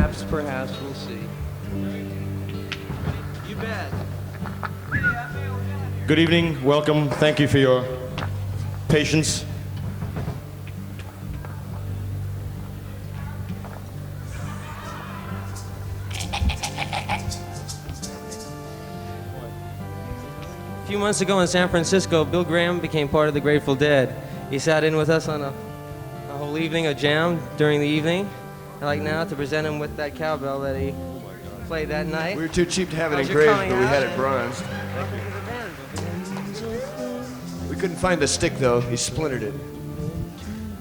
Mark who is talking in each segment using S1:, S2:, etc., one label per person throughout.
S1: perhaps, we'll see. You bet.
S2: Good evening, welcome, thank you for your patience.
S1: A few months ago in San Francisco, Bill Graham became part of the Grateful Dead. He sat in with us on a whole evening of jam during the evening. I'd like now to present him with that cowbell that he played that night.
S3: We were too cheap to have it
S1: How's your
S3: engraved,
S1: coming
S3: but we
S1: out?
S3: had it bronzed. We couldn't find the stick, though. He splintered it.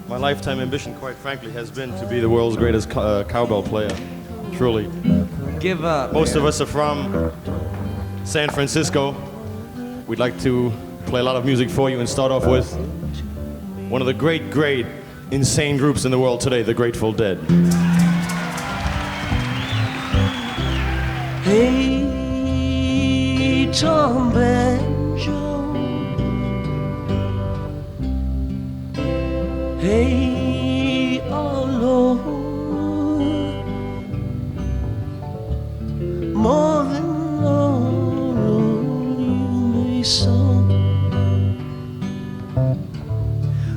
S2: My lifetime ambition, quite frankly, has been to be the world's greatest cowbell player. Truly.
S1: Give up.
S2: Most of us are from San Francisco. We'd like to play a lot of music for you and start off with one of the great, insane groups in the world today, the Grateful Dead.
S4: Hey, Tom Banjo. Hey, oh Lord. More than all you may sow.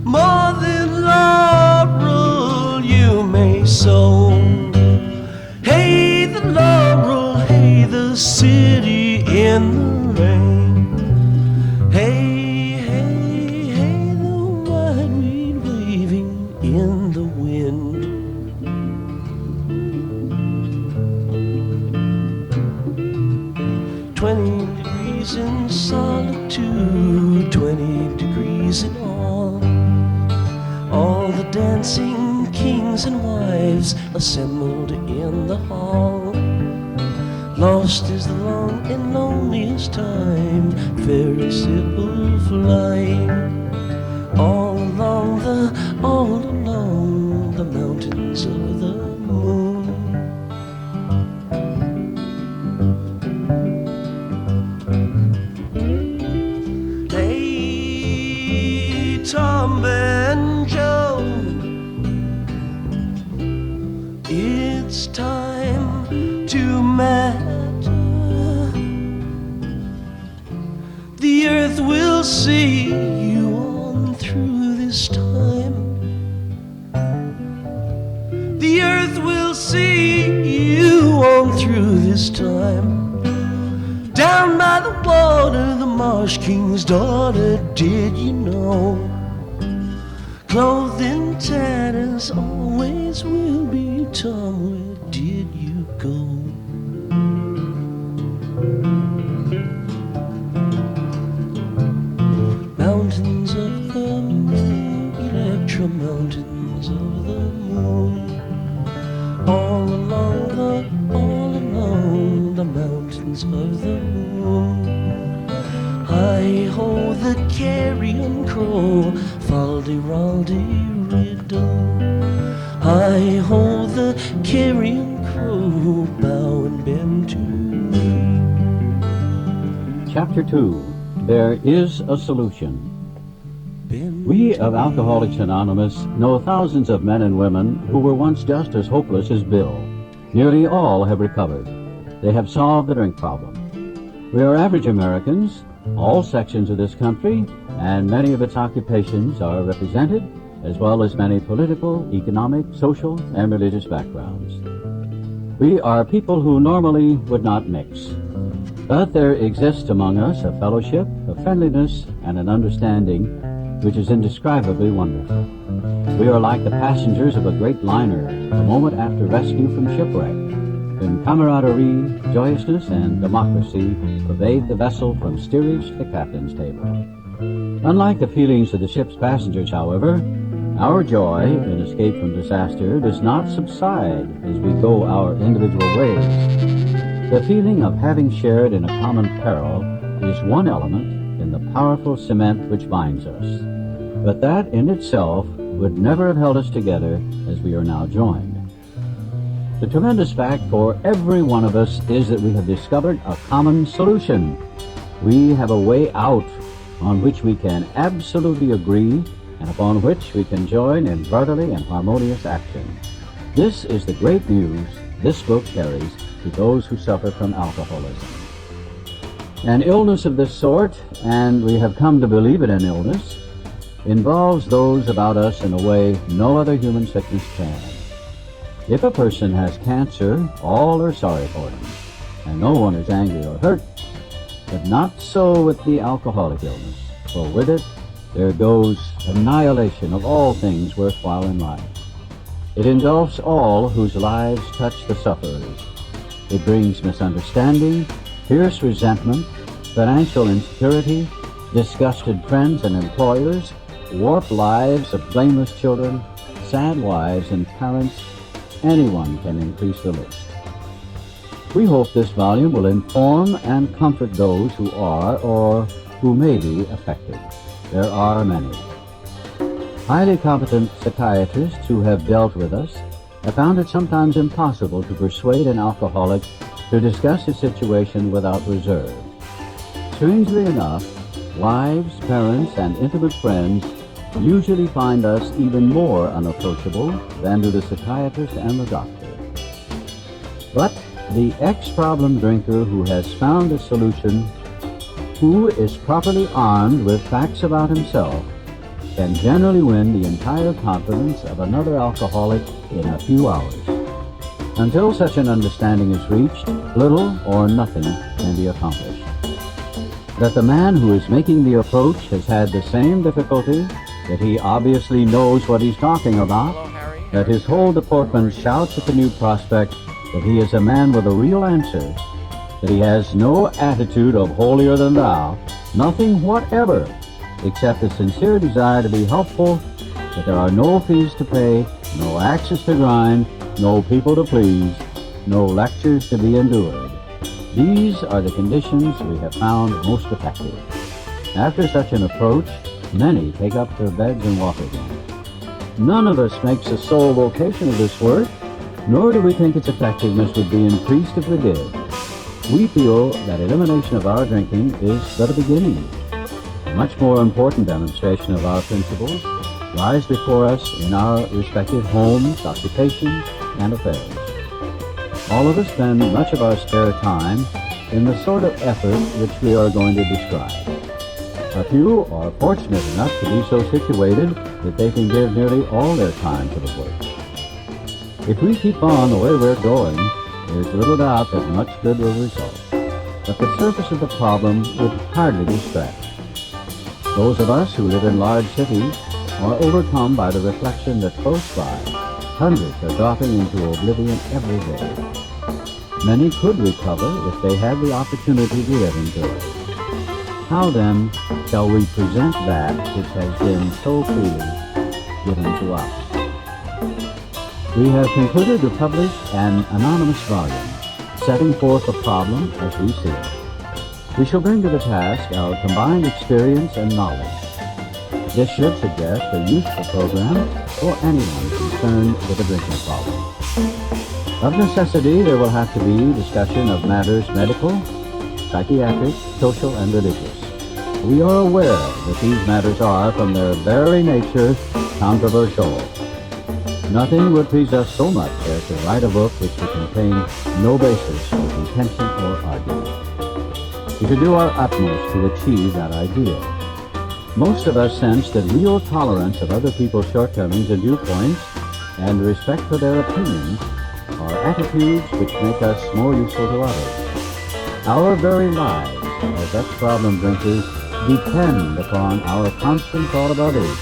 S4: More than laurel you may sow. Hey, the laurel, hey, the city in the rain. Hey, hey, hey, the white reed waving in the wind. 20 degrees in solitude, 20 degrees in all. All the dancing kings and wives assembled in the hall. Lost is the long and loneliest time, fairy Sybil flying all along the mountains of the moon. Hey, Tom Banjo, it's time to matter. The earth will see you on through this time. The earth will see you on through this time. Down by the water, the marsh king's daughter, did you know? Clothed in tatters, always will be Tom, where did you go? Mountains of the moon, electro mountains of the moon. All along the mountains of the moon. Hi-ho, the carrion crow, fal-de-ral-de-riddle. Hi-ho, the carrion crow, bow and bend to me.
S5: Chapter 2, There is a Solution. We of Alcoholics Anonymous know thousands of men and women who were once just as hopeless as Bill. Nearly all have recovered. They have solved the drink problem. We are average Americans. All sections of this country and many of its occupations are represented, as well as many political, economic, social, and religious backgrounds. We are people who normally would not mix. But there exists among us a fellowship, a friendliness, and an understanding which is indescribably wonderful. We are like the passengers of a great liner a moment after rescue from shipwreck, when camaraderie, joyousness, and democracy pervade the vessel from steerage to the captain's table. Unlike the feelings of the ship's passengers, however, our joy in escape from disaster does not subside as we go our individual ways. The feeling of having shared in a common peril is one element in the powerful cement which binds us. But that in itself would never have held us together as we are now joined. The tremendous fact for every one of us is that we have discovered a common solution. We have a way out on which we can absolutely agree and upon which we can join in brotherly and harmonious action. This is the great news this book carries to those who suffer from alcoholism. An illness of this sort, and we have come to believe it an illness, involves those about us in a way no other human sickness can. If a person has cancer, all are sorry for him, and no one is angry or hurt. But not so with the alcoholic illness, for with it there goes annihilation of all things worthwhile in life. It engulfs all whose lives touch the sufferers. It brings misunderstanding, fierce resentment, financial insecurity, disgusted friends and employers, warped lives of blameless children, sad wives and parents. Anyone can increase the list. We hope this volume will inform and comfort those who are or who may be affected. There are many. Highly competent psychiatrists who have dealt with us have found it sometimes impossible to persuade an alcoholic to discuss his situation without reserve. Strangely enough, wives, parents, and intimate friends usually find us even more unapproachable than do the psychiatrist and the doctor. But the ex-problem drinker who has found a solution, who is properly armed with facts about himself, can generally win the entire confidence of another alcoholic in a few hours. Until such an understanding is reached, little or nothing can be accomplished. That the man who is making the approach has had the same difficulty, that he obviously knows what he's talking about, that his whole deportment shouts at the new prospect that he is a man with a real answer, that he has no attitude of holier than thou, nothing whatever, except a sincere desire to be helpful, that there are no fees to pay, no axes to grind, no people to please, no lectures to be endured. These are the conditions we have found most effective. After such an approach, many take up their beds and walk again. None of us makes a sole vocation of this work, nor do we think its effectiveness would be increased if we did. We feel that elimination of our drinking is but a beginning. A much more important demonstration of our principles lies before us in our respective homes, occupations, and affairs. All of us spend much of our spare time in the sort of effort which we are going to describe. A few are fortunate enough to be so situated that they can give nearly all their time to the work. If we keep on the way we're going, there's little doubt that much good will result. But the surface of the problem would hardly be scratched. Those of us who live in large cities are overcome by the reflection that close by, hundreds are dropping into oblivion every day. Many could recover if they had the opportunity to live in good. How then shall we present that which has been so freely given to us? We have concluded to publish an anonymous volume, setting forth the problem as we see it. We shall bring to the task our combined experience and knowledge. This should suggest a useful program for anyone concerned with a drinking problem. Of necessity, there will have to be discussion of matters medical, psychiatric, social, and religious. We are aware that these matters are, from their very nature, controversial. Nothing would please us so much as to write a book which would contain no basis for contention or argument. We should do our utmost to achieve that ideal. Most of us sense that real tolerance of other people's shortcomings and viewpoints and respect for their opinions are attitudes which make us more useful to others. Our very lives as ex-problem drinkers depend upon our constant thought of others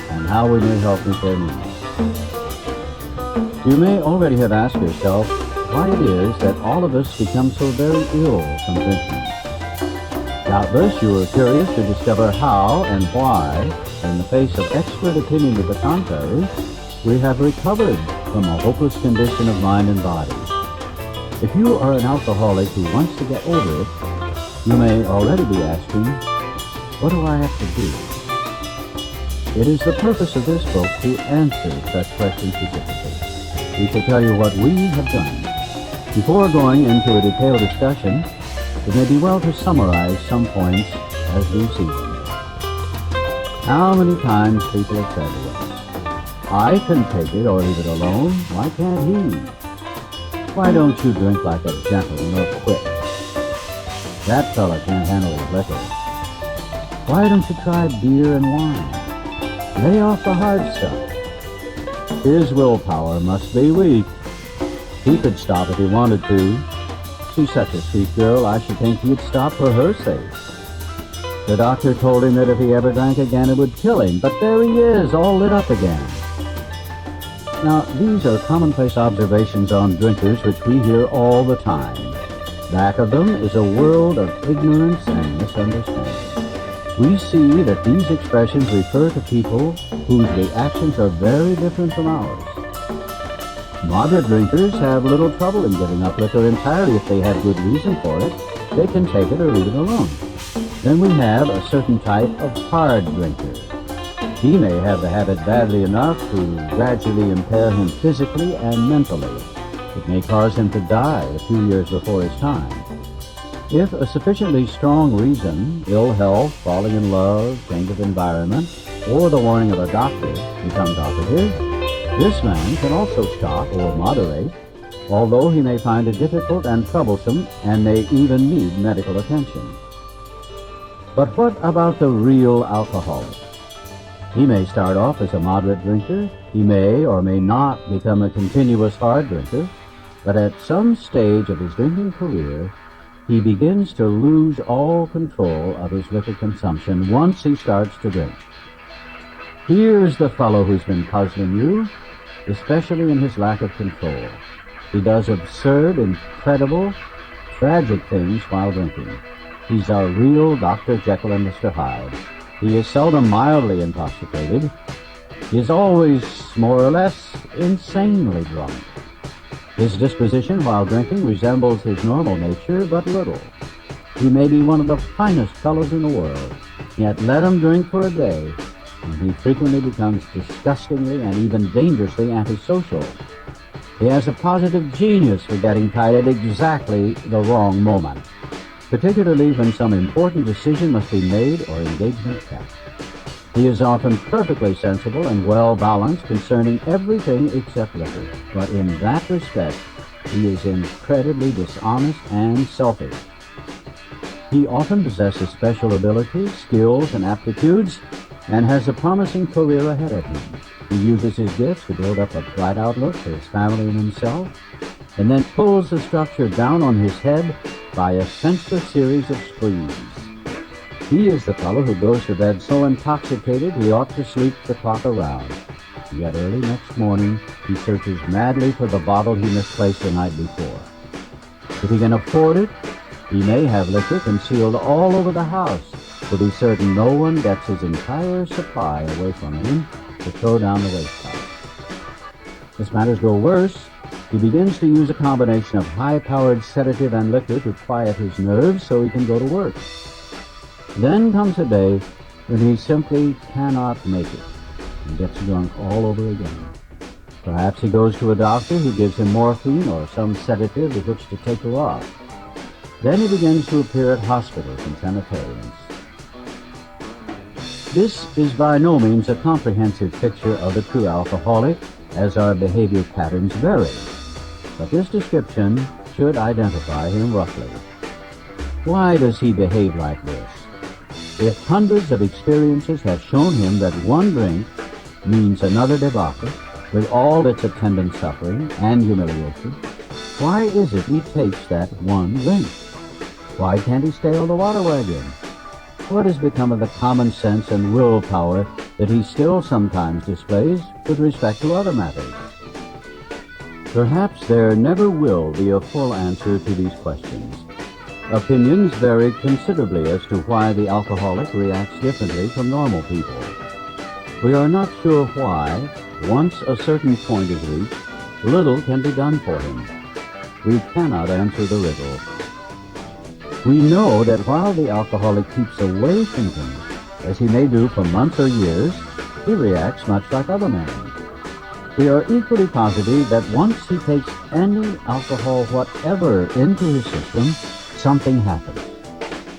S5: and how we may help meet their needs. You may already have asked yourself why it is that all of us become so very ill from drinking. Doubtless you are curious to discover how and why, in the face of expert opinion to the contrary, we have recovered from a hopeless condition of mind and body. If you are an alcoholic who wants to get over it, you may already be asking, what do I have to do? It is the purpose of this book to answer such questions specifically. We shall tell you what we have done. Before going into a detailed discussion, it may be well to summarize some points as we see them. How many times people have said to us, I can take it or leave it alone, why can't he? Why don't you drink like a gentleman or quit? That fella can't handle his liquor. Why don't you try beer and wine? Lay off the hard stuff. His willpower must be weak. He could stop if he wanted to. She's such a sweet girl, I should think he'd stop for her sake. The doctor told him that if he ever drank again, it would kill him. But there he is, all lit up again. Now, these are commonplace observations on drinkers which we hear all the time. Back of them is a world of ignorance and misunderstanding. We see that these expressions refer to people whose reactions are very different from ours. Moderate drinkers have little trouble in giving up liquor entirely if they have good reason for it. They can take it or leave it alone. Then we have a certain type of hard drinker. He may have the habit badly enough to gradually impair him physically and mentally. It may cause him to die a few years before his time. If a sufficiently strong reason, ill health, falling in love, change of environment, or the warning of a doctor becomes operative, this man can also stop or moderate, although he may find it difficult and troublesome and may even need medical attention. But what about the real alcoholic? He may start off as a moderate drinker. He may or may not become a continuous hard drinker. But at some stage of his drinking career, he begins to lose all control of his liquor consumption once he starts to drink. Here's the fellow who's been puzzling you, especially in his lack of control. He does absurd, incredible, tragic things while drinking. He's our real Dr. Jekyll and Mr. Hyde. He is seldom mildly intoxicated. He is always more or less insanely drunk. His disposition while drinking resembles his normal nature but little. He may be one of the finest fellows in the world, yet let him drink for a day, and he frequently becomes disgustingly and even dangerously antisocial. He has a positive genius for getting tired at exactly the wrong moment, particularly when some important decision must be made or engagement kept. He is often perfectly sensible and well-balanced concerning everything except liquor, but in that respect, he is incredibly dishonest and selfish. He often possesses special abilities, skills, and aptitudes, and has a promising career ahead of him. He uses his gifts to build up a bright outlook for his family and himself, and then pulls the structure down on his head by a senseless series of sprees. He is the fellow who goes to bed so intoxicated he ought to sleep the clock around. Yet early next morning, he searches madly for the bottle he misplaced the night before. If he can afford it, he may have liquor concealed all over the house to be certain no one gets his entire supply away from him to throw down the waste pipe. As matters grow worse, he begins to use a combination of high-powered sedative and liquor to quiet his nerves so he can go to work. Then comes a day when he simply cannot make it and gets drunk all over again. Perhaps he goes to a doctor who gives him morphine or some sedative with which to taper off. Then he begins to appear at hospitals and sanitariums. This is by no means a comprehensive picture of the true alcoholic, as our behavior patterns vary. But this description should identify him roughly. Why does he behave like this? If hundreds of experiences have shown him that one drink means another debacle, with all its attendant suffering and humiliation, why is it he takes that one drink? Why can't he stay on the water wagon? What has become of the common sense and willpower that he still sometimes displays with respect to other matters? Perhaps there never will be a full answer to these questions. Opinions vary considerably as to why the alcoholic reacts differently from normal people. We are not sure why, once a certain point is reached, little can be done for him. We cannot answer the riddle. We know that while the alcoholic keeps away thinking, as he may do for months or years, he reacts much like other men. We are equally positive that once he takes any alcohol whatever into his system, something happens,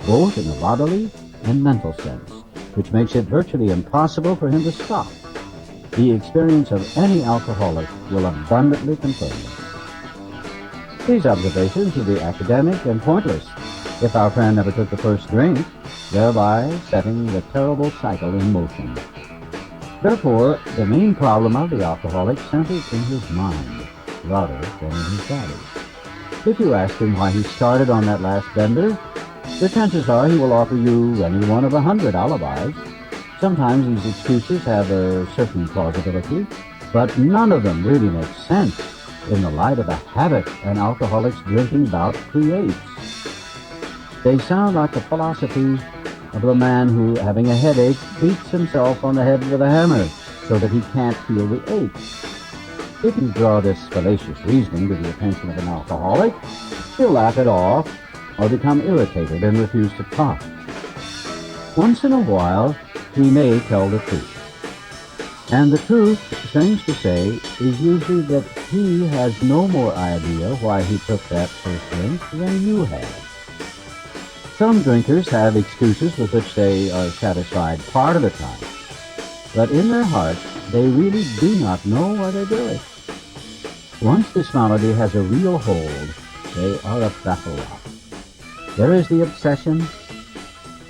S5: both in a bodily and mental sense, which makes it virtually impossible for him to stop. The experience of any alcoholic will abundantly confirm it. These observations would be academic and pointless if our friend never took the first drink, thereby setting the terrible cycle in motion. Therefore, the main problem of the alcoholic centers in his mind rather than in his body. If you ask him why he started on that last bender, the chances are he will offer you any one of 100 alibis. Sometimes these excuses have a certain plausibility, but none of them really make sense in the light of the habit an alcoholic's drinking bout creates. They sound like the philosophy of the man who, having a headache, beats himself on the head with a hammer so that he can't feel the ache. If you draw this fallacious reasoning to the attention of an alcoholic, he'll laugh it off or become irritated and refuse to talk. Once in a while, he may tell the truth. And the truth, strange to say, is usually that he has no more idea why he took that first drink than you have. Some drinkers have excuses with which they are satisfied part of the time, but in their hearts they really do not know why they do it. Once this malady has a real hold, they are a battle lot. There is the obsession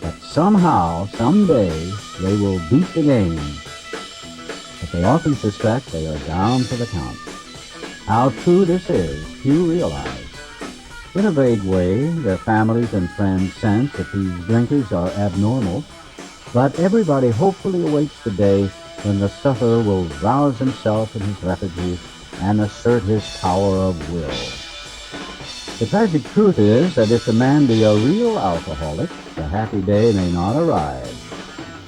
S5: that somehow, someday, they will beat the game, but they often suspect they are down for the count. How true this is, few realize. In a vague way, their families and friends sense that these drinkers are abnormal, but everybody hopefully awaits the day when the sufferer will rouse himself in his lethargy and assert his power of will. The tragic truth is that if the man be a real alcoholic, the happy day may not arrive.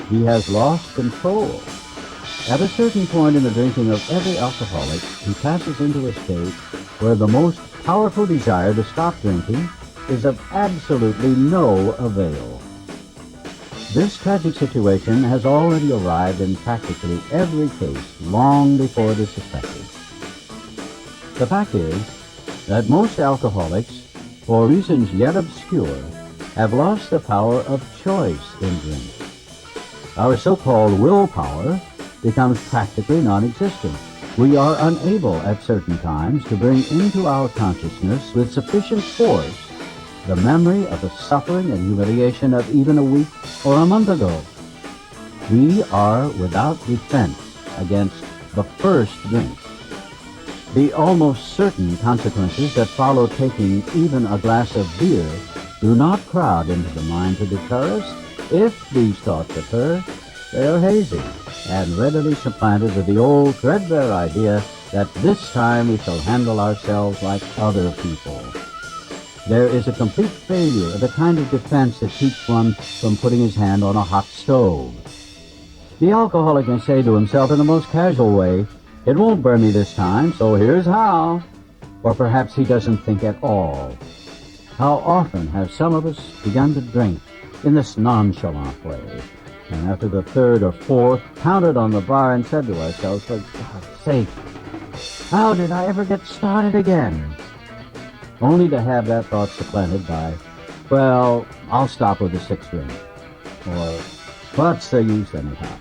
S5: He has lost control. At a certain point in the drinking of every alcoholic, he passes into a state where the most powerful desire to stop drinking is of absolutely no avail. This tragic situation has already arrived in practically every case long before it is suspected. The fact is that most alcoholics, for reasons yet obscure, have lost the power of choice in drink. Our so-called willpower becomes practically non-existent. We are unable at certain times to bring into our consciousness with sufficient force the memory of the suffering and humiliation of even a week or a month ago. We are without defense against the first drink. The almost certain consequences that follow taking even a glass of beer do not crowd into the mind to deter us. If these thoughts occur, they are hazy and readily supplanted with the old threadbare idea that this time we shall handle ourselves like other people. There is a complete failure of the kind of defense that keeps one from putting his hand on a hot stove. The alcoholic may say to himself in the most casual way, "It won't burn me this time, so here's how." Or perhaps he doesn't think at all. How often have some of us begun to drink in this nonchalant way, and after the third or fourth, counted on the bar and said to ourselves, "For God's sake, how did I ever get started again?" Only to have that thought supplanted by, "Well, I'll stop with the sixth drink," or "What's the use anyhow?"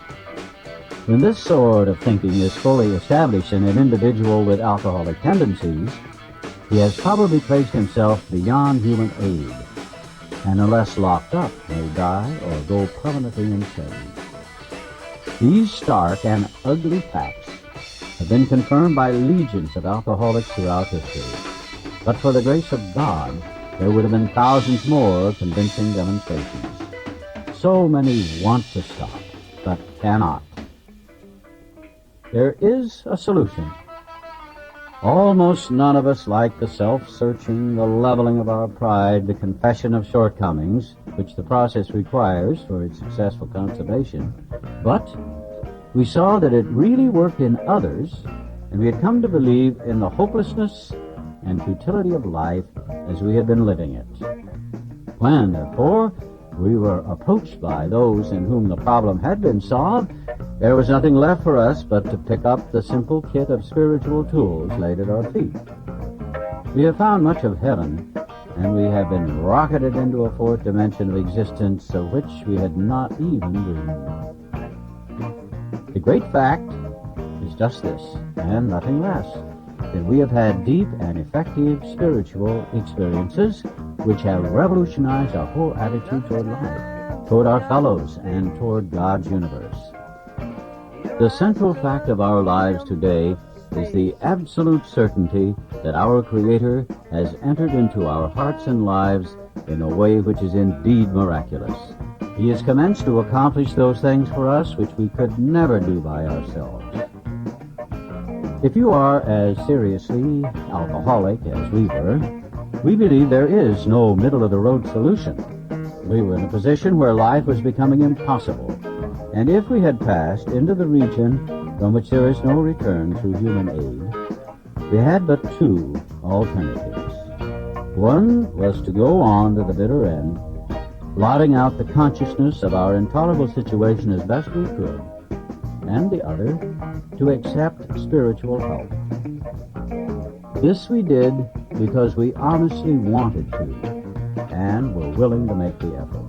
S5: When this sort of thinking is fully established in an individual with alcoholic tendencies, he has probably placed himself beyond human aid, and unless locked up, may die or go permanently insane. These stark and ugly facts have been confirmed by legions of alcoholics throughout history. But for the grace of God, there would have been thousands more convincing demonstrations. So many want to stop, but cannot. There is a solution. Almost none of us like the self-searching, the leveling of our pride, the confession of shortcomings, which the process requires for its successful consummation. But we saw that it really worked in others, and we had come to believe in the hopelessness and futility of life as we had been living it. When, therefore, we were approached by those in whom the problem had been solved, there was nothing left for us but to pick up the simple kit of spiritual tools laid at our feet. We have found much of heaven, and we have been rocketed into a fourth dimension of existence of which we had not even dreamed. The great fact is just this, and nothing less. that we have had deep and effective spiritual experiences which have revolutionized our whole attitude toward life, toward our fellows, and toward God's universe. The central fact of our lives today is the absolute certainty that our Creator has entered into our hearts and lives in a way which is indeed miraculous. He has commenced to accomplish those things for us which we could never do by ourselves. If you are as seriously alcoholic as we were, we believe there is no middle-of-the-road solution. We were in a position where life was becoming impossible, and if we had passed into the region from which there is no return through human aid, we had but two alternatives. One was to go on to the bitter end, blotting out the consciousness of our intolerable situation as best we could, and the other, to accept spiritual help. This we did because we honestly wanted to, and were willing to make the effort.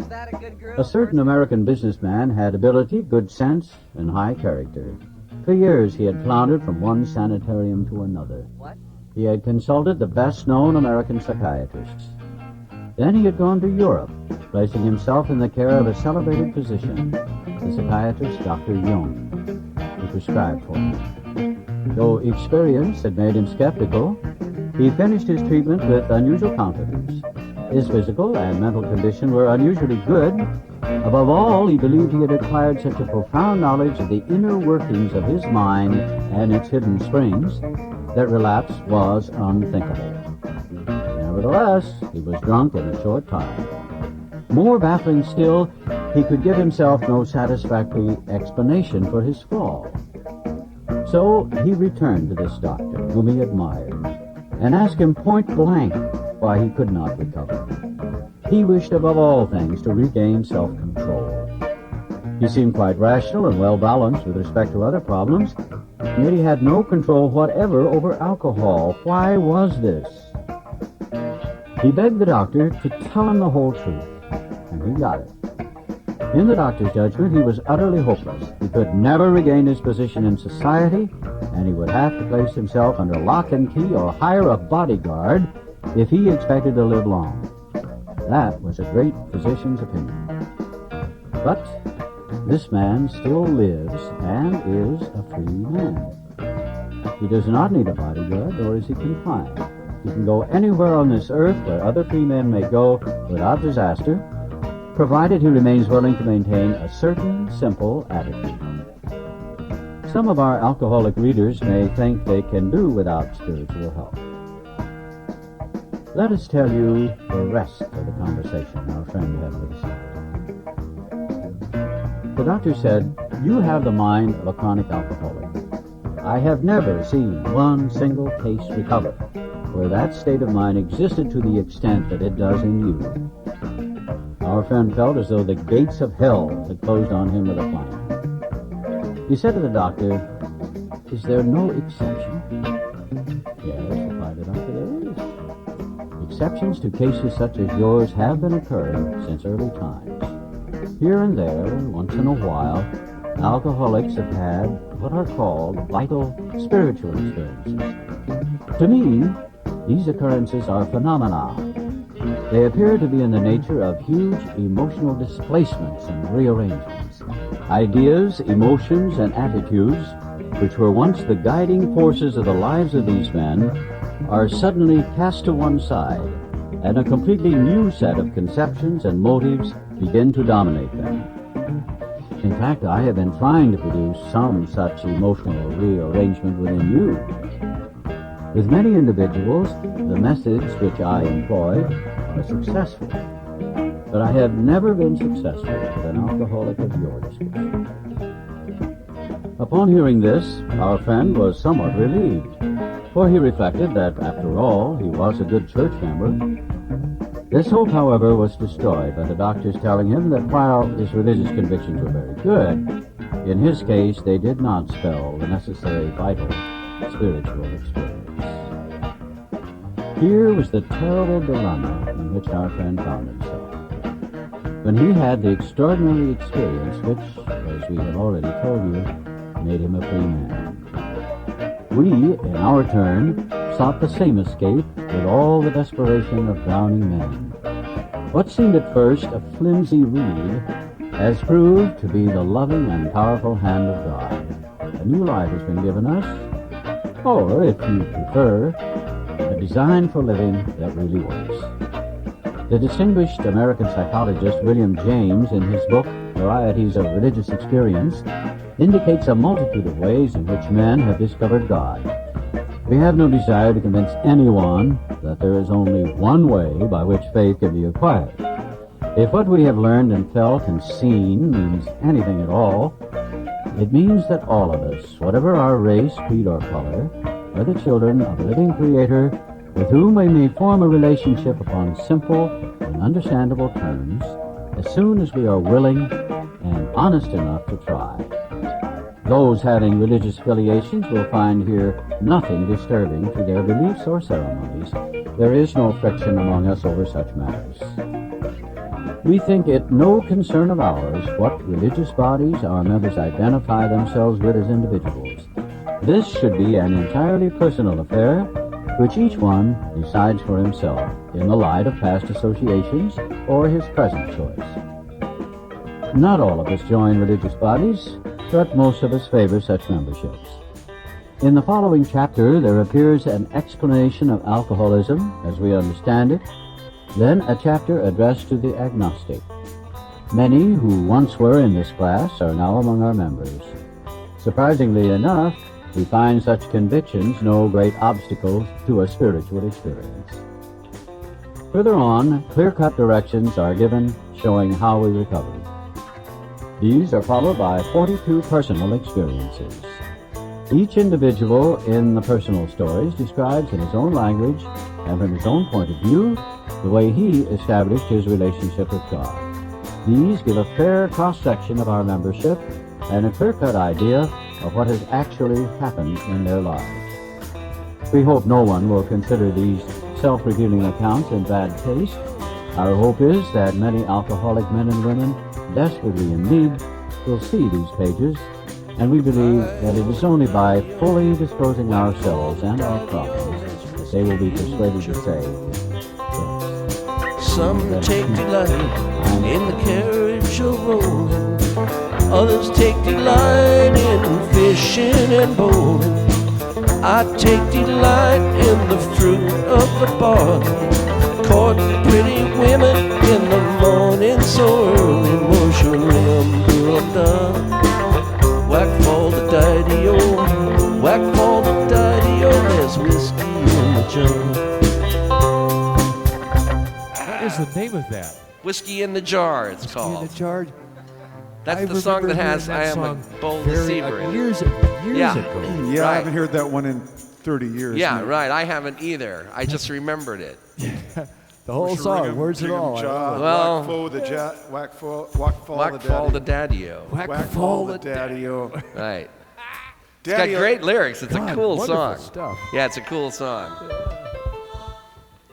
S6: Is that a good group?
S5: A certain American businessman had ability, good sense, and high character. For years he had floundered from one sanitarium to another.
S6: What?
S5: He had consulted the best-known American psychiatrists. Then he had gone to Europe, placing himself in the care of a celebrated physician, the psychiatrist Dr. Jung, who prescribed for him. Though experience had made him skeptical, he finished his treatment with unusual confidence. His physical and mental condition were unusually good. Above all, he believed he had acquired such a profound knowledge of the inner workings of his mind and its hidden springs that relapse was unthinkable. Nevertheless, he was drunk in a short time. More baffling still, he could give himself no satisfactory explanation for his fall. So he returned to this doctor, whom he admired, and asked him point blank why he could not recover. He wished above all things to regain self-control. He seemed quite rational and well-balanced with respect to other problems, yet he had no control whatever over alcohol. Why was this? He begged the doctor to tell him the whole truth, and he got it. In the doctor's judgment, he was utterly hopeless. He could never regain his position in society, and he would have to place himself under lock and key or hire a bodyguard if he expected to live long. That was a great physician's opinion. But this man still lives and is a free man. He does not need a bodyguard, nor is he confined. He can go anywhere on this earth where other free men may go without disaster, provided he remains willing to maintain a certain simple attitude. Some of our alcoholic readers may think they can do without spiritual help. Let us tell you the rest of the conversation our friend had with us. The doctor said, "You have the mind of a chronic alcoholic. I have never seen one single case recover where that state of mind existed to the extent that it does in you." Our friend felt as though the gates of hell had closed on him with a clang. He said to the doctor, "Is there no exception?" "Yes," replied the doctor, "there is. Exceptions to cases such as yours have been occurring since early times. Here and there, once in a while, alcoholics have had what are called vital spiritual experiences. To me, these occurrences are phenomena. They appear to be in the nature of huge emotional displacements and rearrangements. Ideas, emotions, and attitudes, which were once the guiding forces of the lives of these men, are suddenly cast to one side, and a completely new set of conceptions and motives begin to dominate them. In fact, I have been trying to produce some such emotional rearrangement within you. With many individuals, the methods which I employ are successful, but I have never been successful with an alcoholic of your description." Upon hearing this, our friend was somewhat relieved, for he reflected that, after all, he was a good church member. This hope, however, was destroyed by the doctors telling him that while his religious convictions were very good, in his case they did not spell the necessary vital spiritual experience. Here was the terrible dilemma in which our friend found himself. When he had the extraordinary experience which, as we have already told you, made him a free man. we, in our turn, sought the same escape with all the desperation of drowning men. What seemed at first a flimsy reed has proved to be the loving and powerful hand of God. A new life has been given us, or, if you prefer, a design for living that really works. The distinguished American psychologist William James, in his book Varieties of Religious Experience, indicates a multitude of ways in which men have discovered God. We have no desire to convince anyone that there is only one way by which faith can be acquired. If what we have learned and felt and seen means anything at all, it means that all of us, whatever our race, creed, or color, are the children of a living Creator with whom we may form a relationship upon simple and understandable terms as soon as we are willing and honest enough to try. Those having religious affiliations will find here nothing disturbing to their beliefs or ceremonies. There is no friction among us over such matters. We think it no concern of ours what religious bodies our members identify themselves with as individuals. This should be an entirely personal affair, which each one decides for himself in the light of past associations or his present choice. Not all of us join religious bodies, but most of us favor such memberships. In the following chapter, there appears an explanation of alcoholism as we understand it, then a chapter addressed to the agnostic. Many who once were in this class are now among our members. Surprisingly enough, we find such convictions no great obstacles to a spiritual experience. Further on, clear-cut directions are given showing how we recovered. These are followed by 42 personal experiences. Each individual in the personal stories describes in his own language and from his own point of view the way he established his relationship with God. These give a fair cross-section of our membership and a clear-cut idea of what has actually happened in their lives. We hope no one will consider these self-revealing accounts in bad taste. Our hope is that many alcoholic men and women desperately in need will see these pages, and we believe that it is only by fully disclosing ourselves and our problems that they will be persuaded to say, yes.
S4: Some take delight in the carriage of rolling, others take delight in fishing and bowling. I take delight in the fruit of the barley, courting pretty women in the morning so early. Whack for the daddy-o, whack for the daddy-o, there's whiskey in the jar.
S6: What is the name of that?
S4: Whiskey in the Jar, it's
S6: Whiskey
S4: called.
S6: in the Jar?
S4: That's the song that has I Am a Bold Deceiver in it.
S6: Years
S4: Yeah.
S6: ago.
S7: Yeah,
S4: Right.
S7: I haven't heard that one in 30 years.
S4: Yeah,
S7: no.
S4: right, I haven't either. I just remembered it.
S6: The whole song, words and all.
S4: Well-
S7: Whack for the
S4: Whack for the daddy-o.
S6: Whack for the
S7: daddy-o.
S4: Right. It's got great lyrics. It's a
S6: God,
S4: cool
S6: wonderful
S4: song.
S6: stuff.
S4: Yeah, it's a cool song.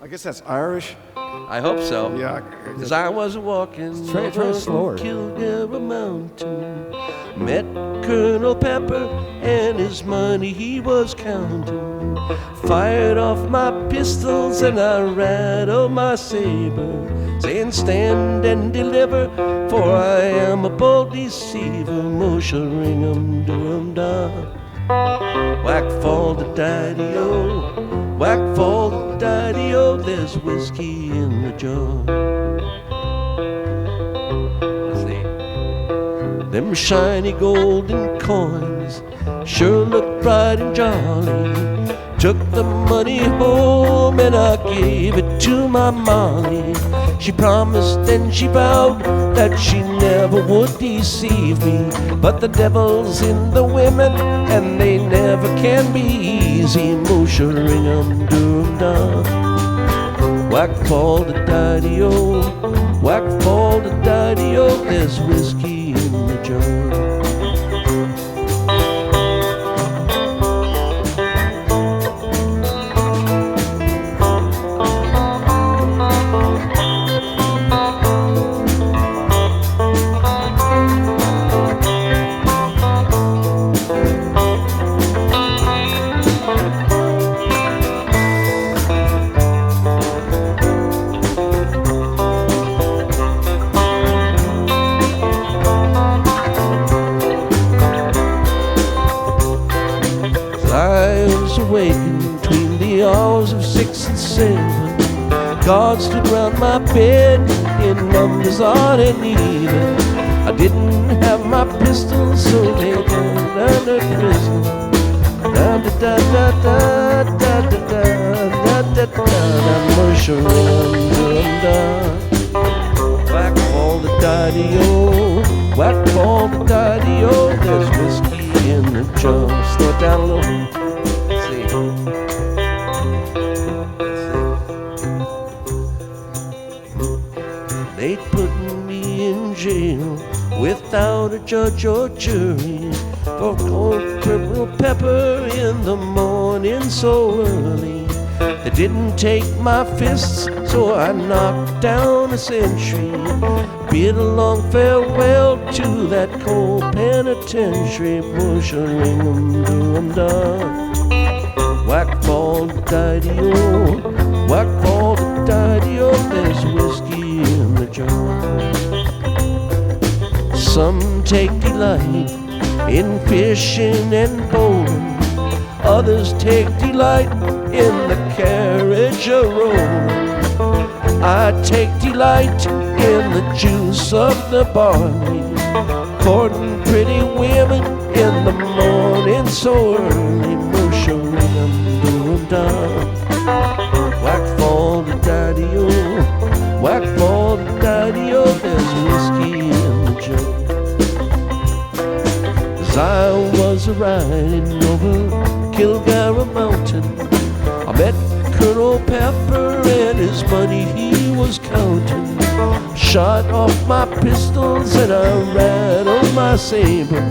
S7: I guess that's Irish.
S4: I hope so.
S7: Yeah.
S4: As I was walking
S6: Try it slower.
S4: Kildare Mountain, met Colonel Pepper and his money he was counting. Fired off my pistols and I rattled my saber, saying stand and deliver, for I am a bold deceiver. Moshe-ring-em-dum-da. Whack for the daddy-o, whack for the daddy-o, there's whiskey in the jar. Let's see. Them shiny golden coins sure look bright and jolly. Took the money home and I gave it to my Molly. She promised and she vowed that she never would deceive me, but the devil's in the women and they never can be easy. Moshe-ring-em-dum-da. Whack for the daddy-o, whack for the daddy-o, there's whiskey in the jar. was awakened between the hours of 6 and 7. Guards stood round my bed in numbers odd and even. I didn't have my pistol, so they turned under prison. Da da da da da da da da da da da. Whack all the daddy-o, whack all the daddy-o. There's whiskey in the jar. Slow it down a little. Let's see. They put me in jail without a judge or jury for cold purple pepper in the morning so early. They didn't take my fists, so I knocked down a sentry. Bid a long farewell to that cold penitentiary. Push a ring 'em, do 'em down. Whack ball the daddy-o, whack ball the daddy-o. There's whiskey in the jar. Some take delight in fishing and bowling. Others take delight in the carriage of rolling. I take delight in the juice of the barley, courting pretty women in the morning so early. Mush a ring 'em, do 'em down. Whack for the daddy-o, whack for the daddy-o. There's whiskey in the jar. As I was riding over Kilgara Mountain, I met Colonel Pepper and his money he was counting. Shot off my pistols and I rattled my saber,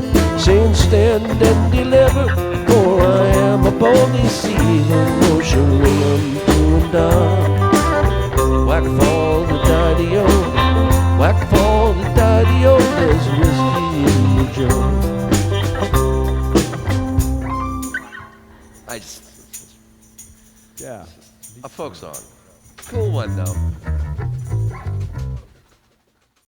S4: saying stand and deliver, for I am a bold deceiver. Motion ring 'em, do 'em down. Whack for the daddy-o, whack for the daddy-o. There's whiskey in the jar. I just
S6: Yeah.
S4: a folk song. Cool one though.